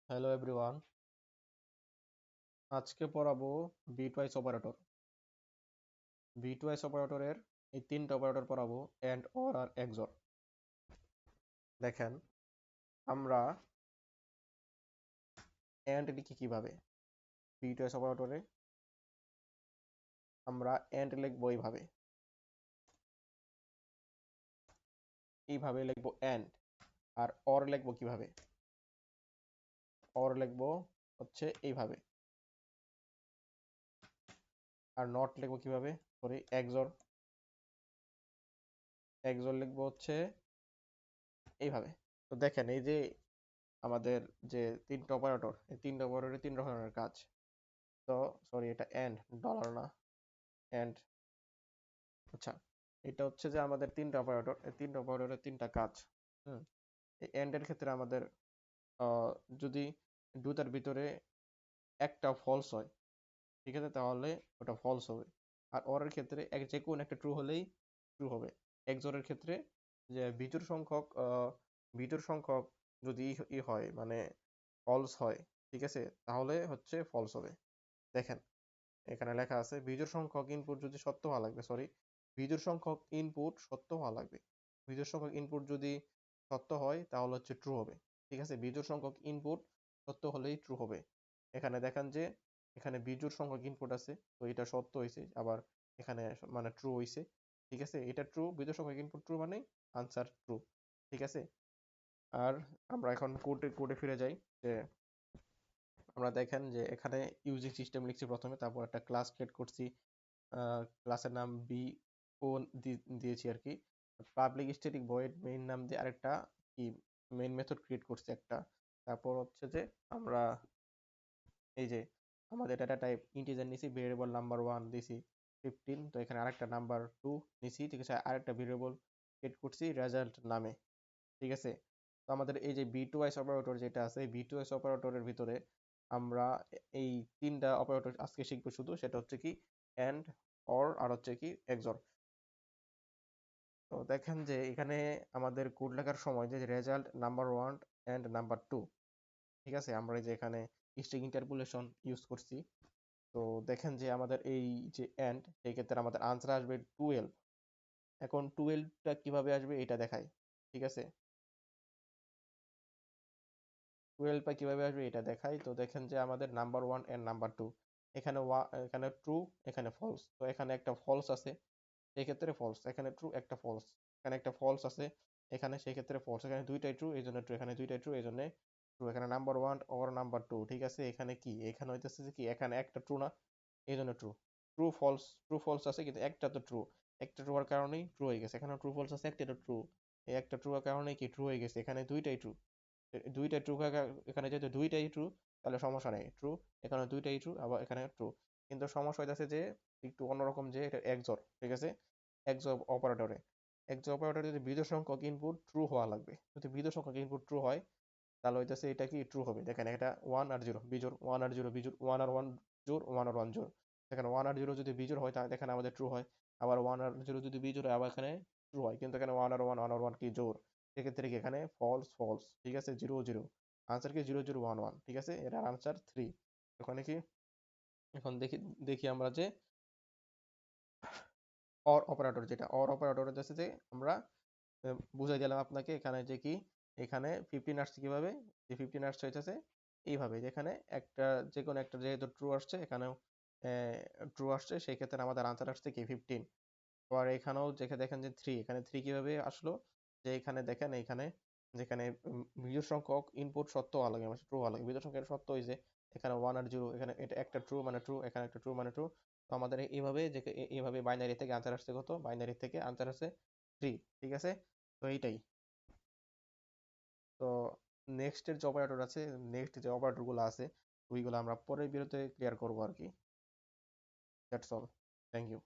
Hello everyone, আজকে পড়াবো bitwise operator. Bitwise অপারেটরের এই তিনটা অপারেটর পড়াবো, এন্ড, অর আর এক্সঅর। দেখেন, আমরা এন্ড লিখি কিভাবে। বিটওয়াইজ অপারেটরে আমরা এন্ড লিখবো এইভাবে লিখবো এন্ড। আর অর লিখবো কিভাবে? অর লিখবো হচ্ছে এইভাবে। আর নট লিখবো কিভাবে? সরি, এক্সঅর। এক্সঅর লিখবো হচ্ছে এইভাবে। তো দেখেন, এই যে আমাদের যে তিনটা অপারেটর, এই তিনটা অপারেটরের তিন রকমের কাজ। তো সরি, এটা এন্ড, ডলার না, এন্ড। আচ্ছা, এটা হচ্ছে যে আমাদের তিনটা অপারেটর, এই তিনটা অপারেটরের তিনটা কাজ। হুম এই এন্ড এর ক্ষেত্রে আমাদের আহ, যদি দুটার ভিতরে একটা ফলস হয়, ঠিক আছে, তাহলে ওটা ফলস হবে। আর অর এর ক্ষেত্রে যে কোনো একটা ট্রু হলেই ট্রু হবে। এক্সঅর এর ক্ষেত্রে যে বিজোড় সংখ্যক যদি হয়, মানে ফলস হয়, ঠিক আছে, তাহলে হচ্ছে ফলস হবে। দেখেন, এখানে লেখা আছে বিজোড় সংখ্যক ইনপুট যদি সত্য হওয়া লাগবে, সরি, বিজোড় সংখ্যক ইনপুট সত্য হওয়া লাগবে। বিজোড় সংখ্যক ইনপুট যদি সত্য হয় তাহলে হচ্ছে ট্রু হবে। ঠিক আছে, বিজোড় সংখ্যক ইনপুট সত্য হলেই ট্রু হবে। এখানে দেখেন যে এখানে বিজোড় সংখ্যক ইনপুট আছে, তো এটা সত্য হয়েছে, আবার এখানে মানে ট্রু হয়েছে। ঠিক আছে, এটা ট্রু, বিজোড় সংখ্যক ইনপুট ট্রু মানে আনসার ট্রু। ঠিক আছে, আর আমরা এখন কোডে কোডে ফিরে যাই। যে আমরা দেখেন যে এখানে ইউজিং সিস্টেম লিখছি প্রথমে, তারপর একটা ক্লাস ক্রিয়েট করছি। ক্লাসের নাম বি ও দিয়েছি আর কি। পাবলিক স্ট্যাটিক ভয়েড মেইন নাম দিয়ে আরেকটা কি মেইন মেথড ক্রিয়েট করছি একটা। তারপর হচ্ছে যে আমরা এই যে আমাদের ডেটা টাইপ ইন্টিজার নিছি, ভেরিয়েবল নাম্বার 1 দিছি 15, তো এখানে আরেকটা নাম্বার 2 নিছি, ঠিক আছে, আরেকটা ভেরিয়েবল ক্রিয়েট করছি রেজাল্ট নামে। ঠিক আছে, তো আমাদের এই যে বি2এস অপারেটর যেটা আছে, এই বি2এস অপারেটরের ভিতরে আমরা এই তিনটা অপারেটর আজকে শিখবো শুধু, সেটা হচ্ছে কি এন্ড, অর আর হচ্ছে কি এক্সঅর। তো দেখেন যে এখানে আমাদের কোড লেখার সময় যে রেজাল্ট নাম্বার 1 এন্ড নাম্বার 2, ঠিক আছে, আমরা এই যে এখানে স্ট্রিং ইন্টারপোলেশন ইউজ করছি। তো দেখেন যে আমাদের এই যে এন্ড, সেই ক্ষেত্রে আমাদের আনসার আসবে 12। এখন 12টা কিভাবে আসবে এটা দেখাই। ঠিক আছে, 12টা কিভাবে আসবে এটা দেখাই। তো দেখেন যে আমাদের নাম্বার 1 এন্ড নাম্বার 2, এখানে এখানে ট্রু, এখানে ফলস, তো এখানে একটা ফলস আছে, সেই ক্ষেত্রে ফলস, এখানে ট্রু, একটা ফলস, এখানে একটা ফলস আছে, এখানে সেই ক্ষেত্রে ফলস, এখানে দুইটাই ট্রু এই জন্য ট্রু, এখানে দুইটাই ট্রু এই জন্য ট্রু, এখানে নাম্বার 1 অর নাম্বার 2। ঠিক আছে, এখানে কি, এখানে হইতেছে যে কি, এখানে একটা ট্রু না, এই জন্য ট্রু। ট্রু ফলস আছে, কিন্তু একটা তো ট্রু, একটা ট্রু হওয়ার কারণেই ট্রু হয়ে গেছে। এখানে ট্রু ফলস আছে, একটা তো ট্রু, এই একটা ট্রু হওয়ার কারণে কি ট্রু হয়ে গেছে। এখানে দুইটাই ট্রু, দুইটাই ট্রু, এখানে যেহেতু দুইটাই ট্রু তাহলে সমস্যা নেই, ট্রু, এখানে দুইটাই ট্রু, আবার এখানে ট্রু। কিন্তু সমস্যা হইতেছে যে একটু অন্যরকম, যে এটা এক্সঅর। ঠিক আছে, এক্সঅর অপারেটরে, এক্সঅর অপারেটরে যদি বিজোড় সংখ্যক ইনপুট ট্রু হওয়া লাগবে। যদি বিজোড় সংখ্যক ইনপুট ট্রু হয় তাহলে হইতেছে এটা কি ট্রু হবে। দেখেন, এটা 1 আর 0 বিজোড়, 1 আর 0 বিজোড়, 1 আর 1 জোড়, 1 আর 1 জোড়। দেখেন 1 আর 0 যদি বিজোড় হয় তাহলে এখানে আমাদের ট্রু হয়, আবার 1 আর 0 যদি বিজোড় হয় আবার এখানে ট্রু হয়। কিন্তু এখানে 1 আর 1, 1 আর 1 কি জোড়, সেক্ষেত্রে কি এখানে ফলস ফলস। ঠিক আছে, 0 0, আনসার কি 0 0 1 1। ঠিক আছে, এটার আনসার 3। ওখানে কি, এখন দেখি দেখি আমরা যে অর অপারেটর, যেটা অর অপারেটর হচ্ছে যে আমরা বুঝাই দিলাম আপনাকে এখানে যে কি, এখানে 15 আসছে কিভাবে, যে 15 আসছে হইতেছে এইভাবে, যেখানে একটা যে কোনো একটা যেহেতু ট্রু আসছে, এখানেও ট্রু আসছে, সেই ক্ষেত্রে আমাদের আনসার আসছে কি 15। আবার এখানেও যেখানে দেখেন যে 3, এখানে 3 কিভাবে আসলো, যে এখানে দেখেন এখানে যেখানে বিজোড় সংখ্যক ইনপুট সত্য হওয়া লাগে, মানে ট্রু হওয়া লাগে, বিজোড় সংখ্যা সত্য হয়েছে, এখানে 1 আর 0, এখানে এটা একটা ট্রু মানে ট্রু, এখানে একটা ট্রু মানে ট্রু। তো আমাদের এইভাবে যে এইভাবে বাইনারি থেকে আনসার আসছে কত, বাইনারি থেকে আনসার আসছে 3। ঠিক আছে, তো এইটাই। তো নেক্সট এর যে অপারেটর আছে, নেক্সট যে অপারেটর গুলো আছে ওইগুলো আমরা পরের ভিডিওতে ক্লিয়ার করবো আর কি। That's all, thank you.